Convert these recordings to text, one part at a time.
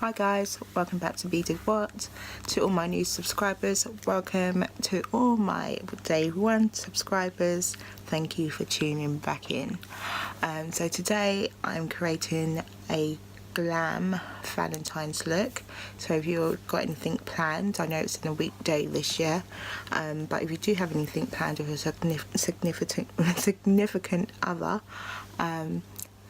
Hi guys, welcome back to Be Did What. To all my new subscribers, welcome. To all my day one subscribers, thank you for tuning back in. So today I'm creating a glam Valentine's look. So if you've got anything planned, I know it's in a weekday this year, but if you do have anything planned with a significant other,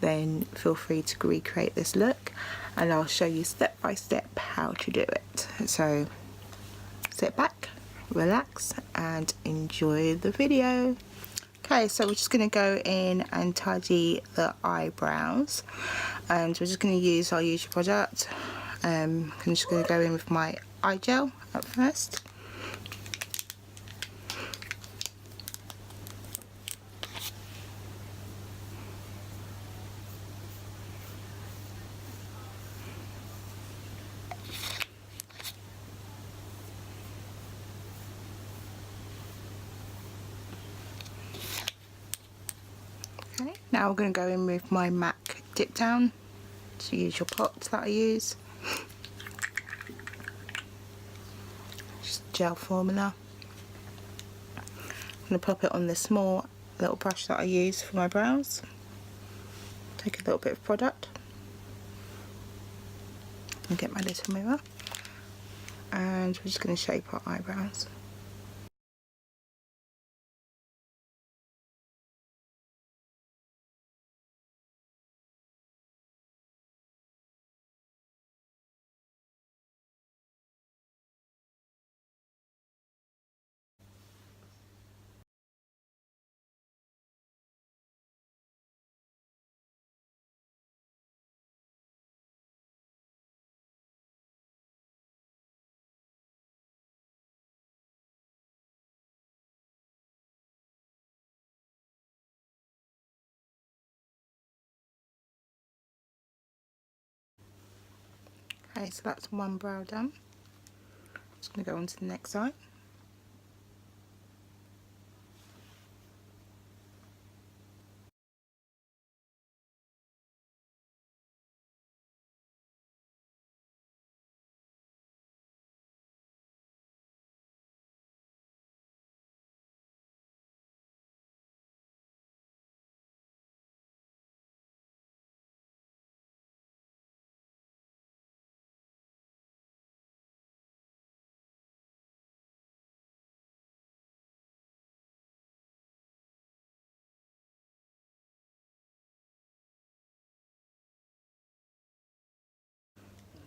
then feel free to recreate this look and I'll show you step by step how to do it. So sit back, relax and enjoy the video. Okay, so we're just going to go in and tidy the eyebrows, and we're just going to use our usual product. I'm just going to go in with my eye gel at first. Okay, now we're going to go in with my MAC Dipdown. So use your pots that I use. Just gel formula. I'm going to pop it on the small little brush that I use for my brows. Take a little bit of product and get my little mirror, and we're just going to shape our eyebrows. Okay, so that's one brow done. Just going to go on to the next side.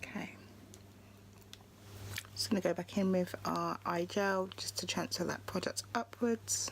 Okay, just going to go back in with our eye gel just to transfer that product upwards.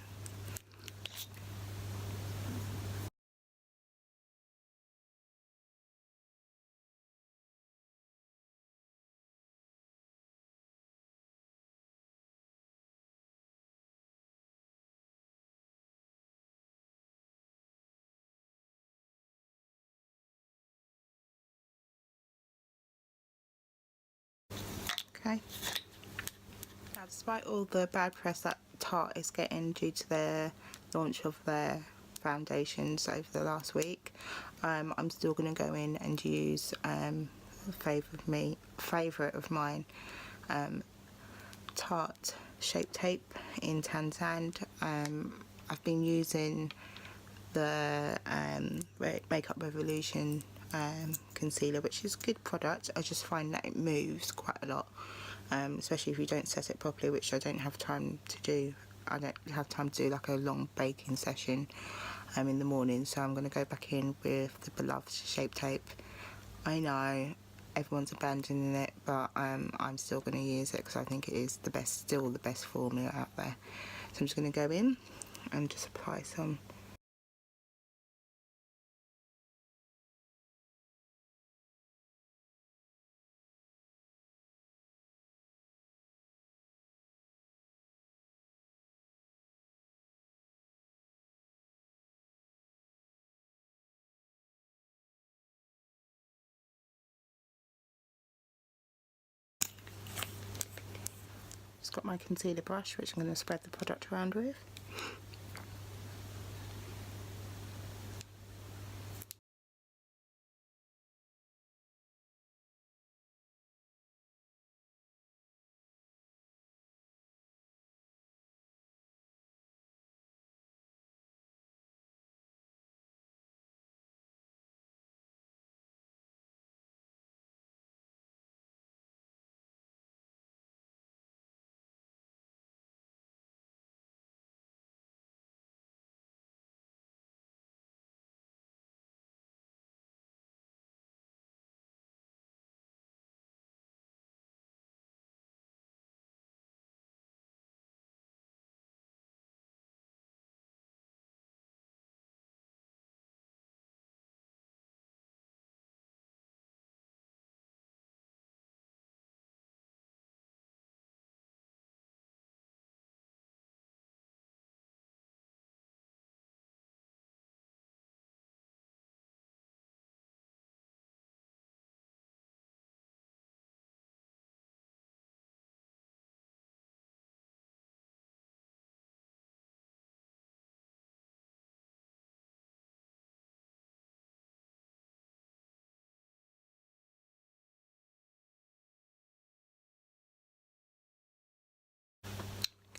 Okay. Now, despite all the bad press that Tarte is getting due to their launch of their foundations over the last week, I'm still going to go in and use a favourite of mine, Tarte Shape Tape in Tan Sand. I've been using the Makeup Revolution concealer, which is a good product. I just find that it moves quite a lot, especially if you don't set it properly, which I don't have time to do. I don't have time to do like a long baking session in the morning, so I'm going to go back in with the beloved Shape Tape. I know everyone's abandoning it, but I'm still going to use it because I think it is the best, still the best formula out there. So I'm just going to go in and just apply some. Just got my concealer brush, which I'm going to spread the product around with.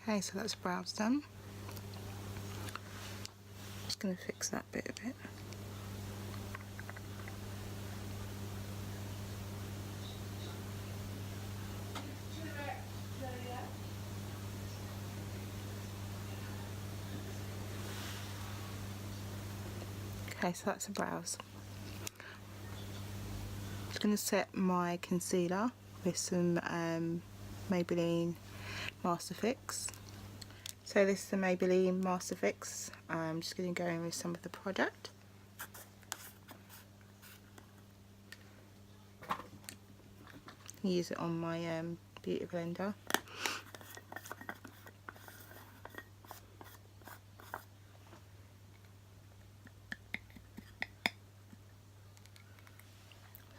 Okay, so that's brows done. Just going to fix that bit a bit. Okay, so that's the brows. I'm just going to set my concealer with some Maybelline Masterfix. So this is the Maybelline Masterfix. I'm just going to go in with some of the product. Use it on my beauty blender.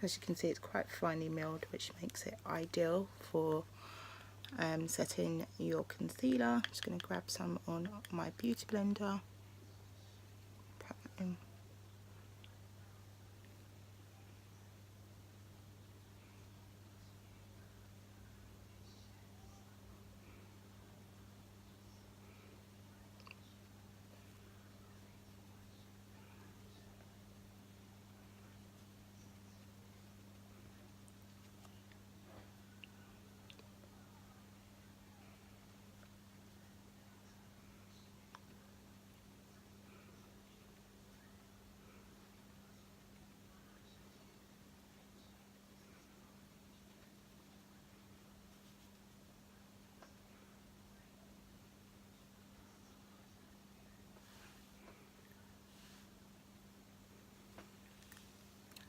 As you can see, it's quite finely milled, which makes it ideal for setting your concealer. I'm just going to grab some on my beauty blender. Pat that in.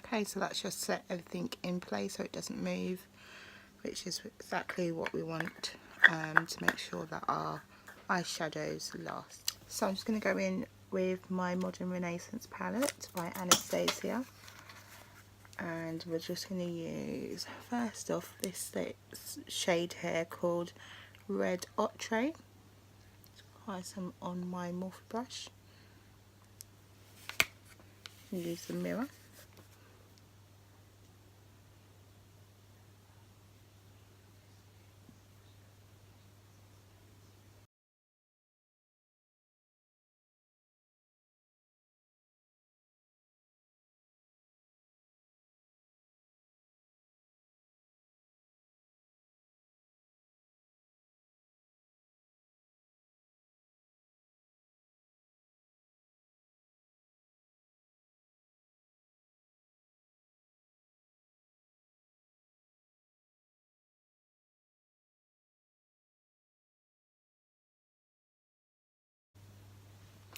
Okay, so that's just set everything in place so it doesn't move, which is exactly what we want to make sure that our eyeshadows last. So I'm just going to go in with my Modern Renaissance palette by Anastasia, and we're just going to use, first off, this shade here called Red Ochre. Apply some on my Morphe brush. Use the mirror.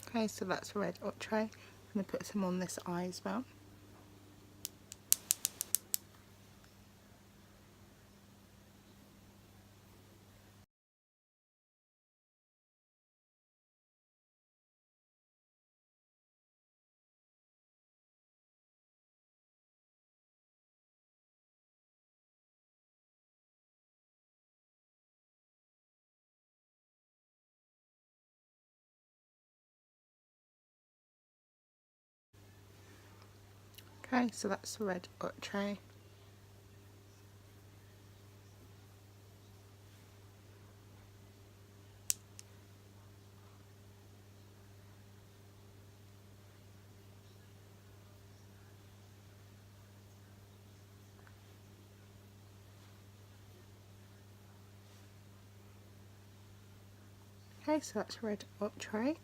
Okay, so that's Red Ochre. I'm going to put some on this eye as well. Okay, so that's Red Ochre. Okay, so that's Red Ochre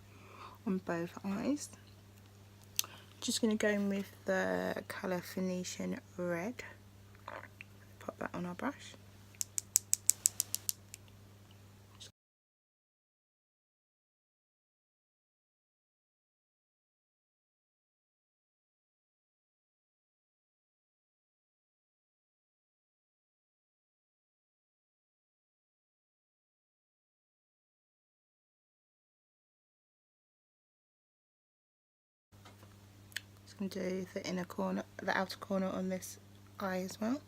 on both eyes. Just going to go in with the colour Phoenician Red. Pop that on our brush. Just going to do the inner corner, the outer corner on this eye as well.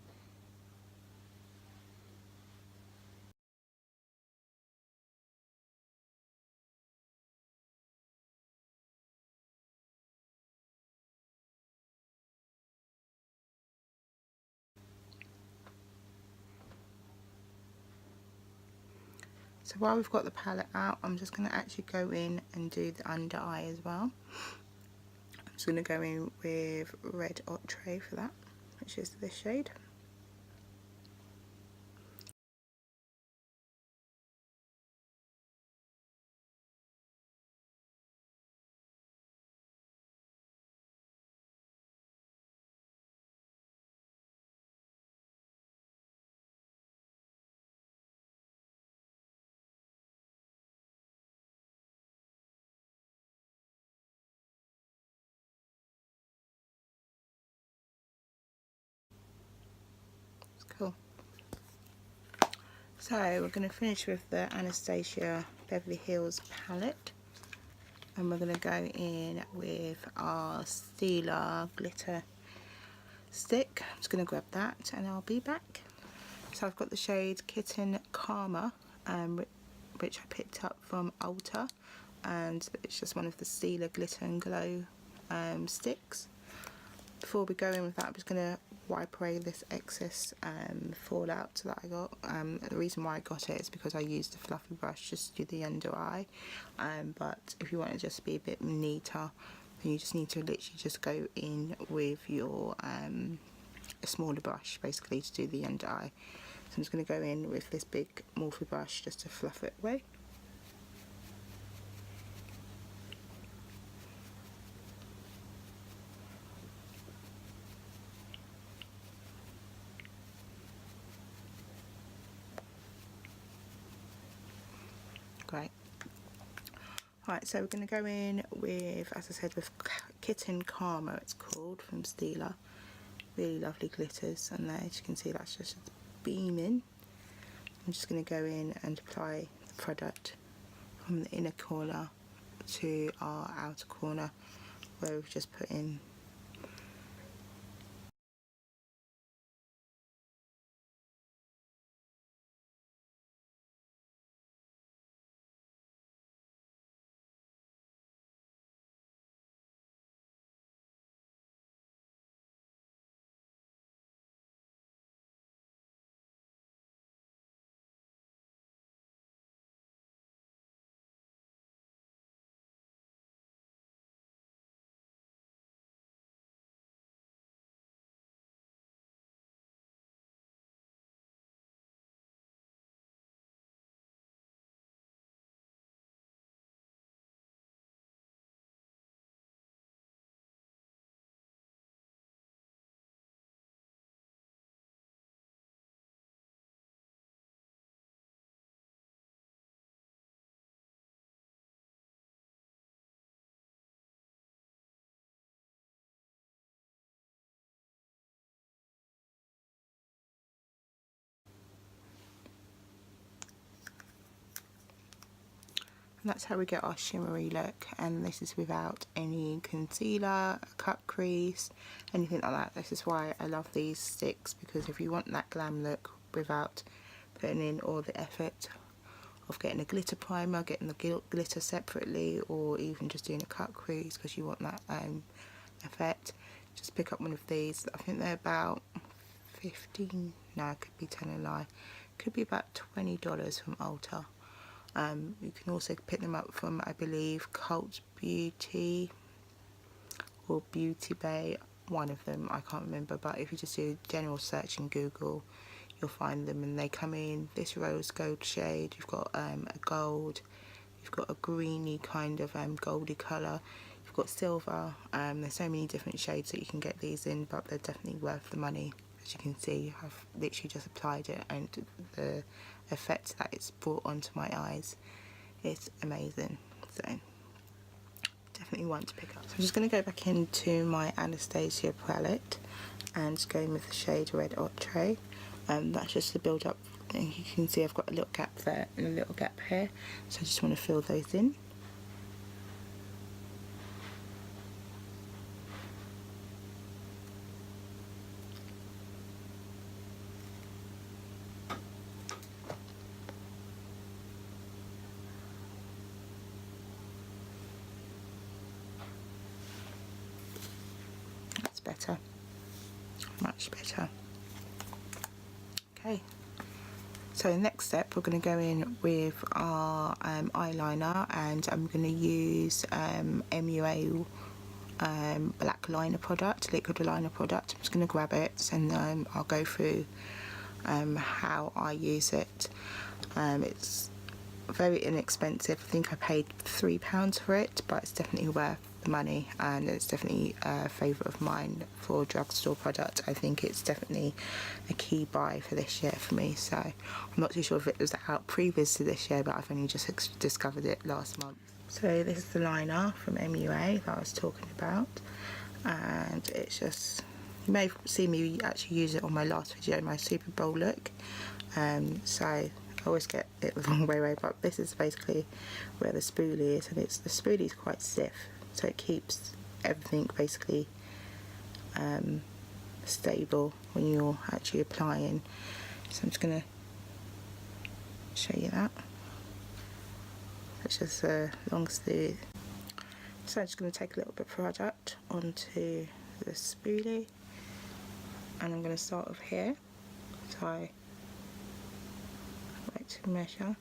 So while we've got the palette out, I'm just going to actually go in and do the under eye as well. I'm just going to go in with Red Ochre for that, which is this shade. It's cool. So we're going to finish with the Anastasia Beverly Hills palette, and we're going to go in with our Stila glitter stick. I'm just going to grab that and I'll be back. So I've got the shade Kitten Karma, which I picked up from Ulta, and it's just one of the Stila Glitter and Glow sticks. Before we go in with that, I'm just going to wipe away this excess fallout that I got. The reason why I got it is because I used a fluffy brush just to do the under eye, but if you want it just to be a bit neater, then you just need to literally just go in with your a smaller brush basically to do the under eye. So I'm just going to go in with this big Morphe brush just to fluff it away. Great. Right, so we're going to go in with, as I said, with Kitten Karma, it's called, from Stila. Really lovely glitters, and there, as you can see, that's just beaming. I'm just going to go in and apply the product from the inner corner to our outer corner, where we've just put in. And that's how we get our shimmery look, and this is without any concealer, cut crease, anything like that. This is why I love these sticks, because if you want that glam look without putting in all the effort of getting a glitter primer, getting the glitter separately, or even just doing a cut crease because you want that effect, just pick up one of these. I think they're about 15, no, it could be 10 a lie, could be about $20 from Ulta. You can also pick them up from, I believe, Cult Beauty or Beauty Bay, one of them, I can't remember, but if you just do a general search in Google, you'll find them, and they come in this rose gold shade. You've got a gold, you've got a greeny kind of goldy colour, you've got silver. There's so many different shades that you can get these in, but they're definitely worth the money. As you can see, I've literally just applied it, and the effect that it's brought onto my eyes is amazing. So definitely one to pick up. So I'm just going to go back into my Anastasia palette and go in with the shade Red Ochre. That's just to build up, and you can see I've got a little gap there and a little gap here, so I just want to fill those in. That's better, much better. Okay, so So next step, we're going to go in with our eyeliner, and I'm going to use MUA black liner product, liquid liner product. I'm just going to grab it, and I'll go through how I use it. It's very inexpensive. I think I paid £3 for it, but it's definitely worth the money, and it's definitely a favourite of mine for a drugstore product. I think it's definitely a key buy for this year for me. So I'm not too sure if it was out previous to this year, but I've only just discovered it last month. So this is the liner from MUA that I was talking about, and it's just, you may have seen me actually use it on my last video, my Super Bowl look. So I always get it the wrong way, but this is basically where the spoolie is, and the spoolie is quite stiff, so it keeps everything basically stable when you're actually applying. So I'm just going to show you that. It's just a long sleeve. So I'm just going to take a little bit of product onto the spoolie, and I'm going to start off here. So I like to measure.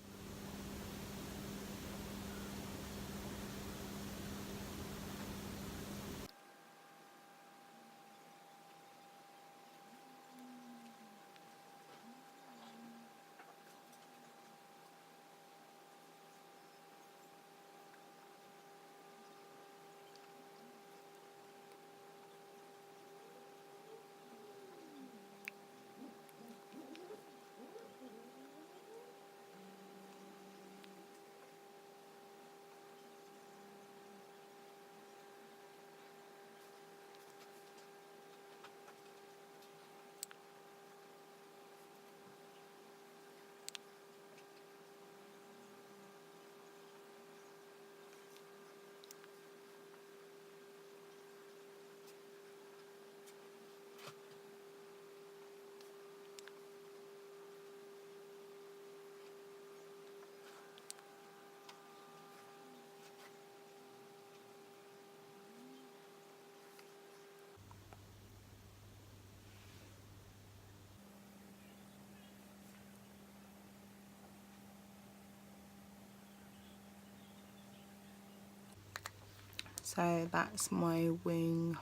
So that's my wing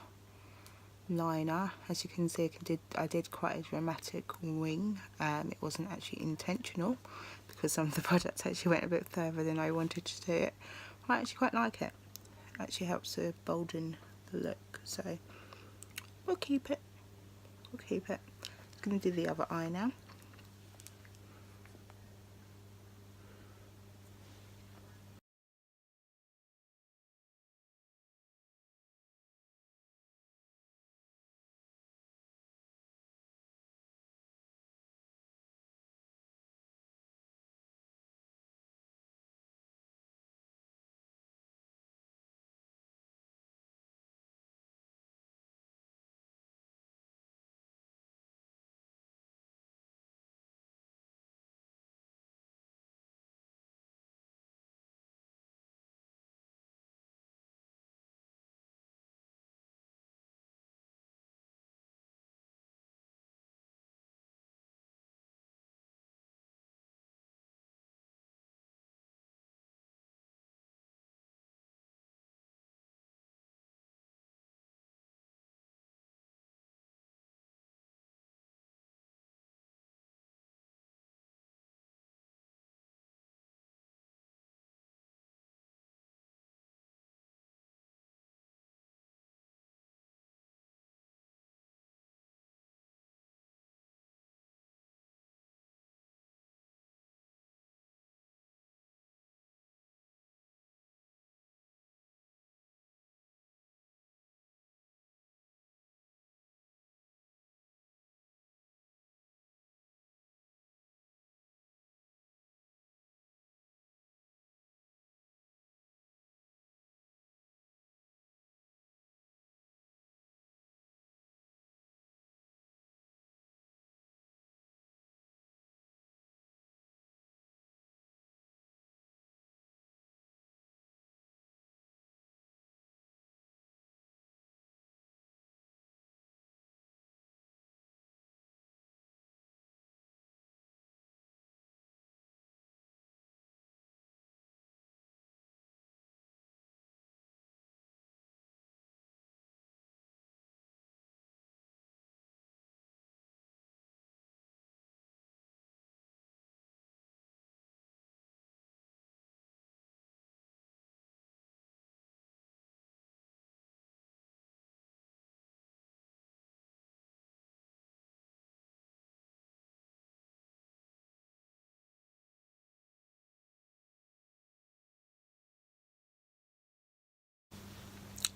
liner. As you can see, I did quite a dramatic wing. It wasn't actually intentional, because some of the products actually went a bit further than I wanted to do it. I actually quite like it. It actually helps to bolden the look, so we'll keep it. We'll keep it. I'm going to do the other eye now.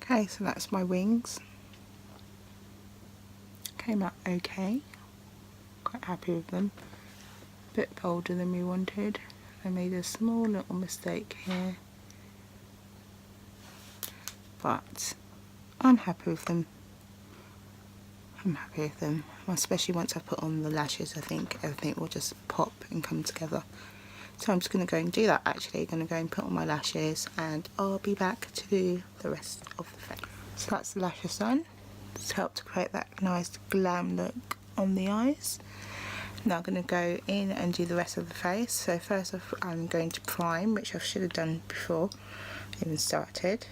Okay, so that's my wings. Came out okay. Quite happy with them. Bit bolder than we wanted. I made a small little mistake here, but I'm happy with them. I'm happy with them, especially once I put on the lashes. I think everything will just pop and come together. So I'm just going to go and do that actually. I'm going to go and put on my lashes and I'll be back to do the rest of the face. So that's the lashes done. It's helped to create that nice glam look on the eyes. Now I'm going to go in and do the rest of the face. So first off I'm going to prime, which I should have done before I even started.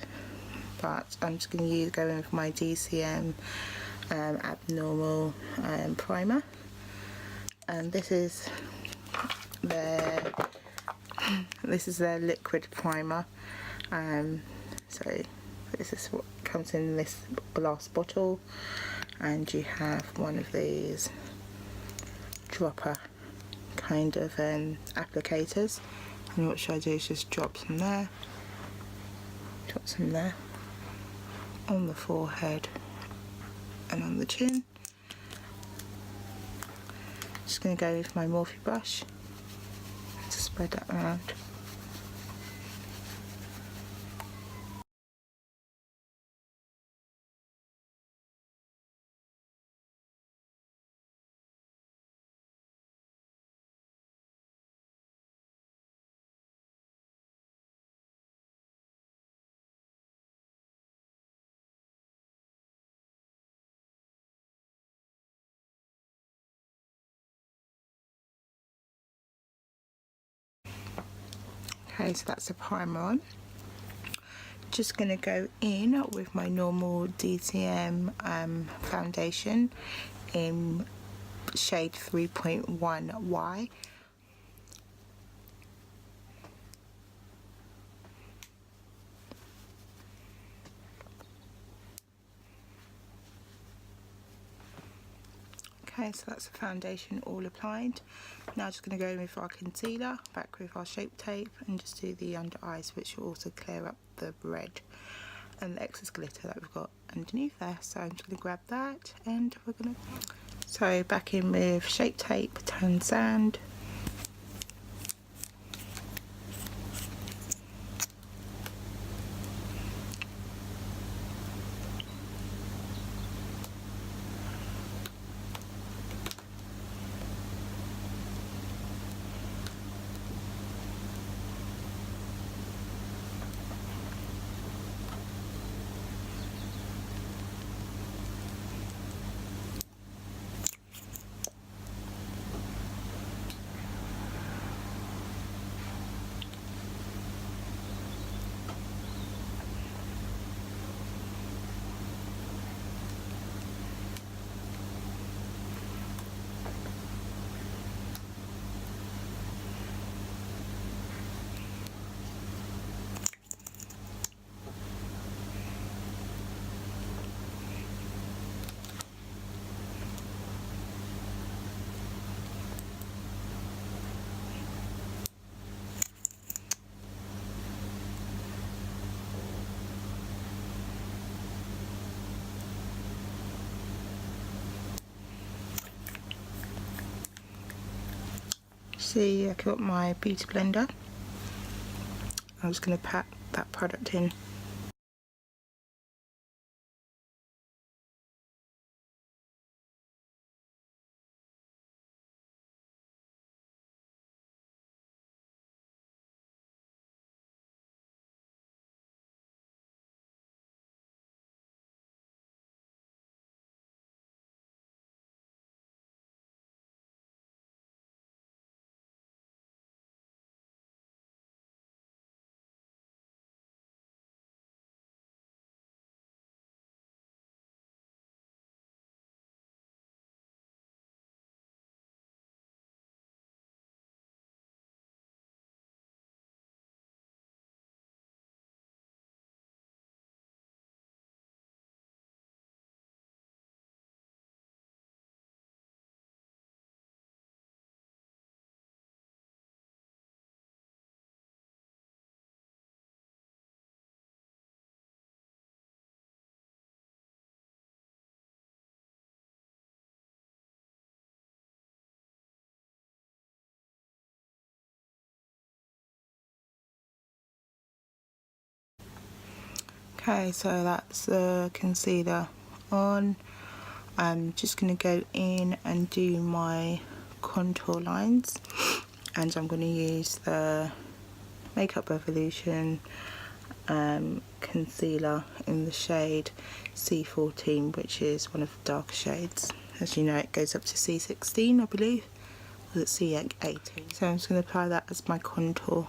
But I'm just going to go in with my Deciem Abnormal primer. And this is their liquid primer. So this is what comes in this glass bottle, and you have one of these dropper kind of applicators, and what should I do is just drop some there on the forehead and on the chin. Just going to go with my Morphe brush to spread that around. Okay, so that's the primer on. Just going to go in with my normal Deciem foundation in shade 3.1Y. Okay, so that's the foundation all applied. Now just going to go in with our concealer, back with our Shape Tape, and just do the under eyes, which will also clear up the red and the excess glitter that we've got underneath there. So I'm just going to grab that, and we're going to... So back in with Shape Tape, Tan Sand. See, I got my beauty blender. I'm just going to pat that product in. Okay, so that's the concealer on. I'm just going to go in and do my contour lines, and I'm going to use the Makeup Revolution concealer in the shade C14, which is one of the darker shades. As you know, it goes up to C16, I believe, or it's C18. So I'm just going to apply that as my contour.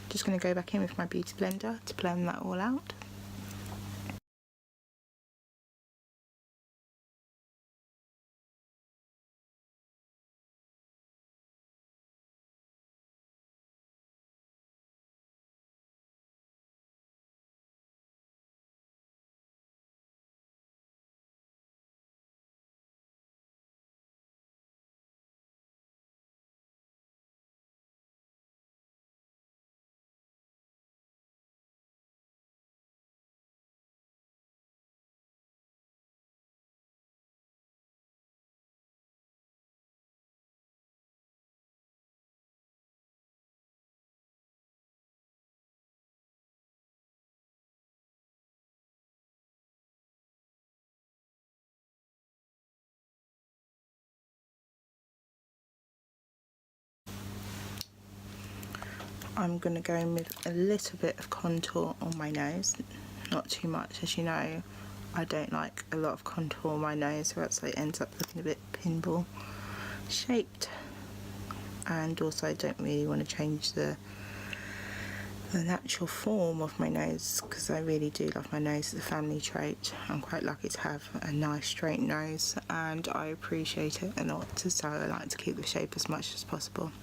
Just going to go back in with my beauty blender to blend that all out. I'm going to go in with a little bit of contour on my nose, not too much. As you know, I don't like a lot of contour on my nose, or else it ends up looking a bit pinball shaped. And also I don't really want to change the natural form of my nose, because I really do love my nose as a family trait. I'm quite lucky to have a nice straight nose, and I appreciate it a lot, so I like to keep the shape as much as possible.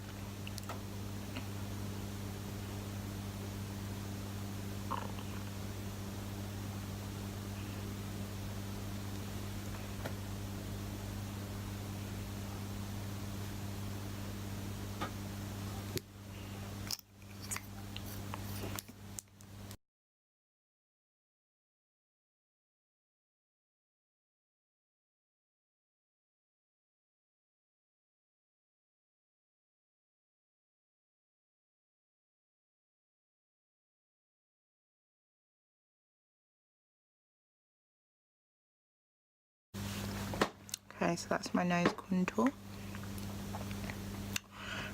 Okay, so that's my nose contour.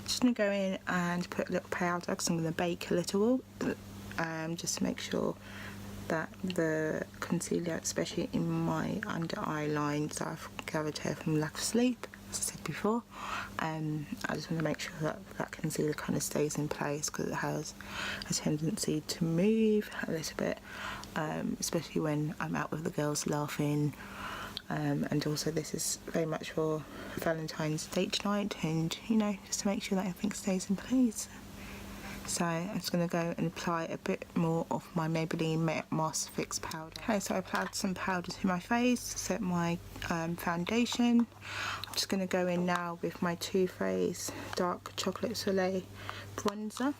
Just going to go in and put a little powder, because I'm going to bake a little, just to make sure that the concealer, especially in my under eye lines that I've gathered here from lack of sleep, as I said before, I just want to make sure that that concealer kind of stays in place, because it has a tendency to move a little bit, especially when I'm out with the girls laughing. And also this is very much for Valentine's date night, and you know, just to make sure that everything stays in place. So I'm just going to go and apply a bit more of my Maybelline Mask Fix powder. Okay, so I applied some powder to my face to set my foundation. I'm just going to go in now with my Too Faced Dark Chocolate Soleil bronzer.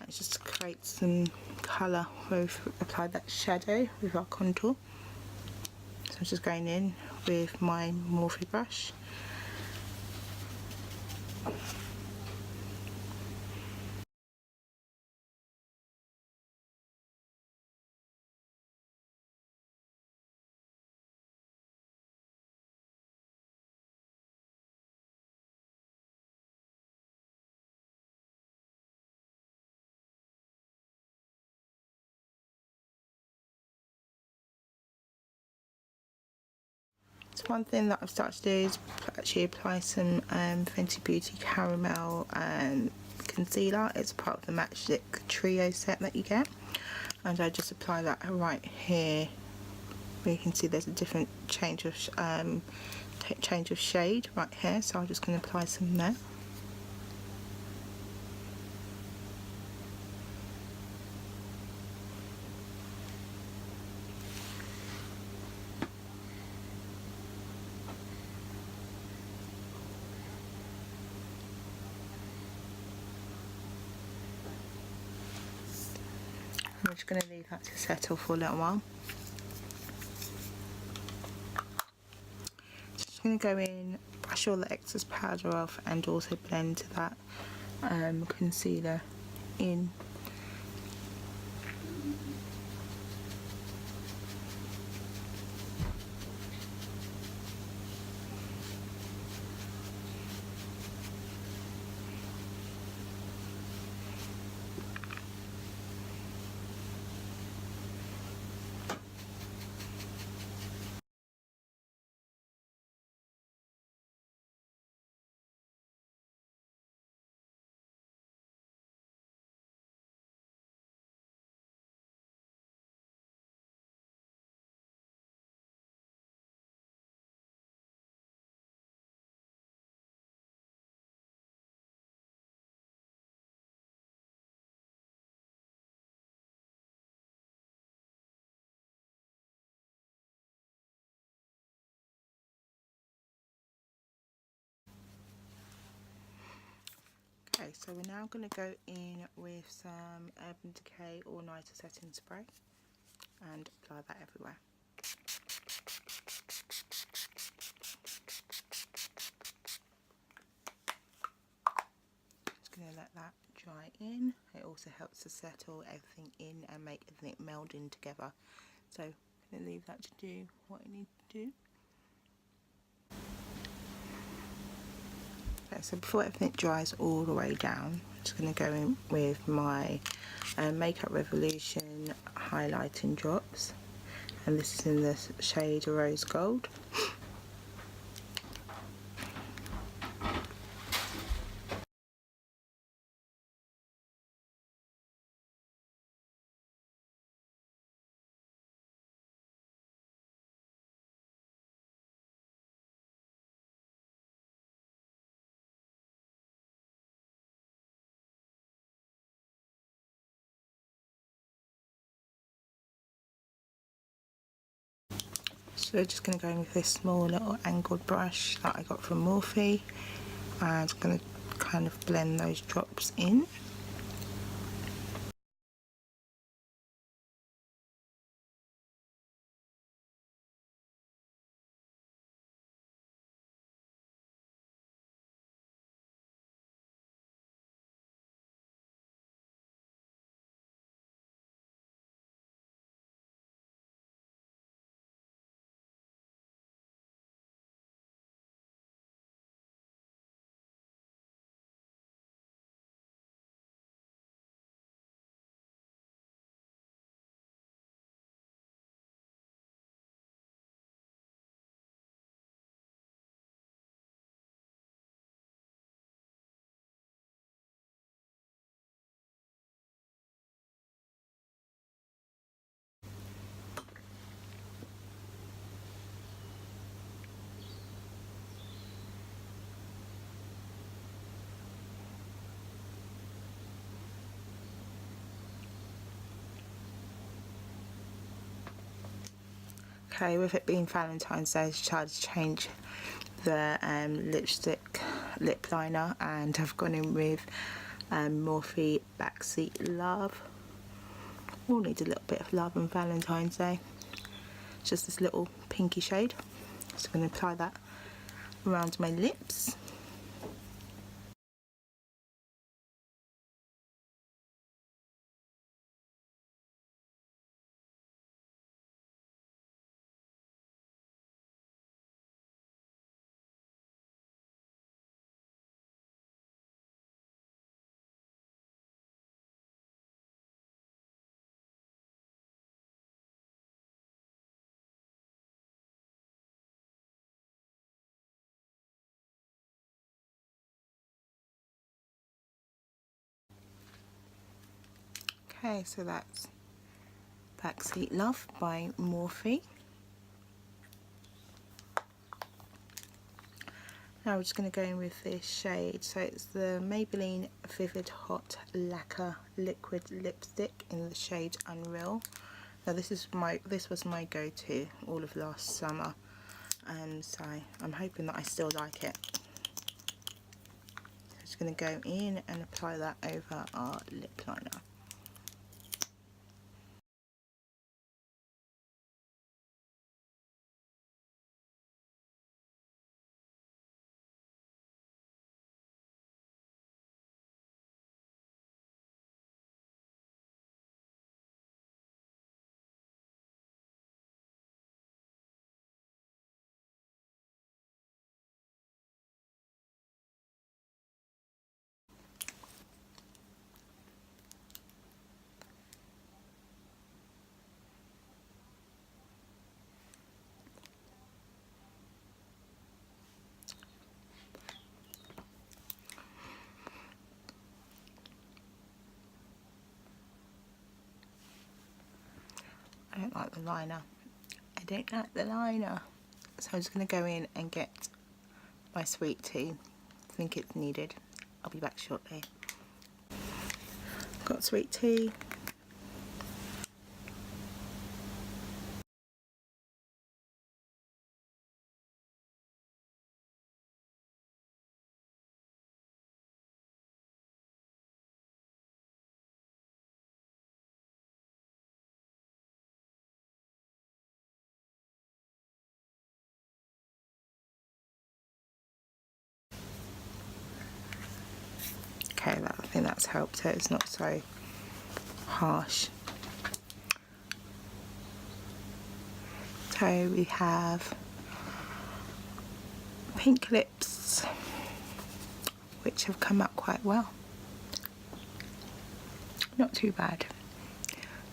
It's just to create some colour where we've applied that shadow with our contour. So I'm just going in with my Morphe brush. So one thing that I've started to do is actually apply some Fenty Beauty Caramel concealer. It's part of the Matchstix trio set that you get, and I just apply that right here, where you can see there's a different change of change of shade right here, so I'm just going to apply some there. I'm just going to leave that to settle for a little while. Just going to go in, brush all the excess powder off, and also blend that concealer in. Okay, so we're now going to go in with some Urban Decay All Nighter Setting Spray and apply that everywhere. Just going to let that dry in. It also helps to settle everything in and make everything meld in together. So I'm going to leave that to do what it needs to do. Okay, so before everything dries all the way down, I'm just going to go in with my Makeup Revolution highlighting drops, and this is in the shade Rose Gold. So we're just going to go in with this small little angled brush that I got from Morphe, and I'm going to kind of blend those drops in. Okay, with it being Valentine's Day, I decided to change the lipstick lip liner, and I've gone in with Morphe Backseat Love. All needs a little bit of love on Valentine's Day. It's just this little pinky shade. So I'm going to apply that around my lips. Okay, so that's Backseat Love by Morphe. Now we're just going to go in with this shade. So it's the Maybelline Vivid Hot Lacquer Liquid Lipstick in the shade Unreal. Now this was my go-to all of last summer, and so I'm hoping that I still like it. So I'm just going to go in and apply that over our lip liner. I don't like the liner. I don't like the liner. So I'm just going to go in and get my sweet tea. I think it's needed. I'll be back shortly. Got sweet tea. Okay, I think that's helped it. It's not so harsh. So we have pink lips, which have come out quite well. Not too bad.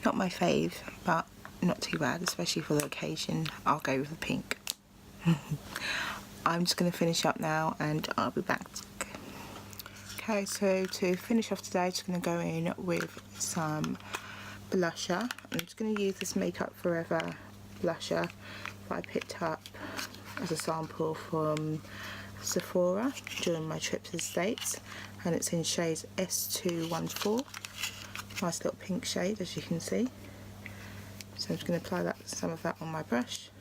Not my fave, but not too bad, especially for the occasion. I'll go with the pink. I'm just going to finish up now and I'll be back. Okay, so to finish off today, I'm just going to go in with some blusher. I'm just going to use this Makeup Forever blusher that I picked up as a sample from Sephora during my trip to the States, and it's in shades S214. Nice little pink shade, as you can see. So I'm just going to apply some of that on my brush.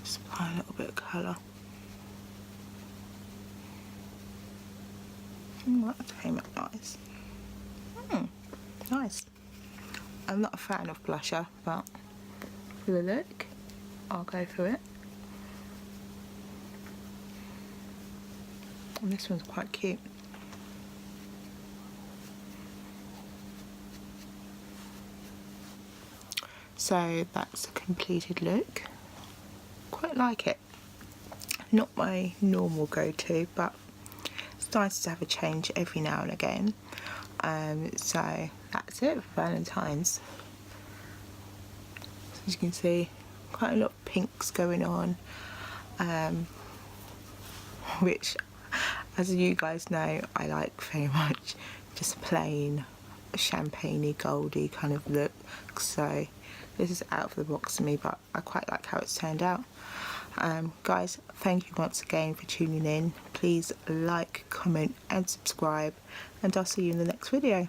Just apply a little bit of colour. That came out nice. Nice. I'm not a fan of blusher, but for the look, I'll go for it. And this one's quite cute. So that's a completed look. Quite like it. Not my normal go-to, but it's nice to have a change every now and again. So that's it for Valentine's. So as you can see, quite a lot of pinks going on, which, as you guys know, I like very much. Just plain champagne-y, goldy kind of look. So this is out of the box for me, but I quite like how it's turned out. Guys, thank you once again for tuning in. Please like, comment and subscribe, and I'll see you in the next video.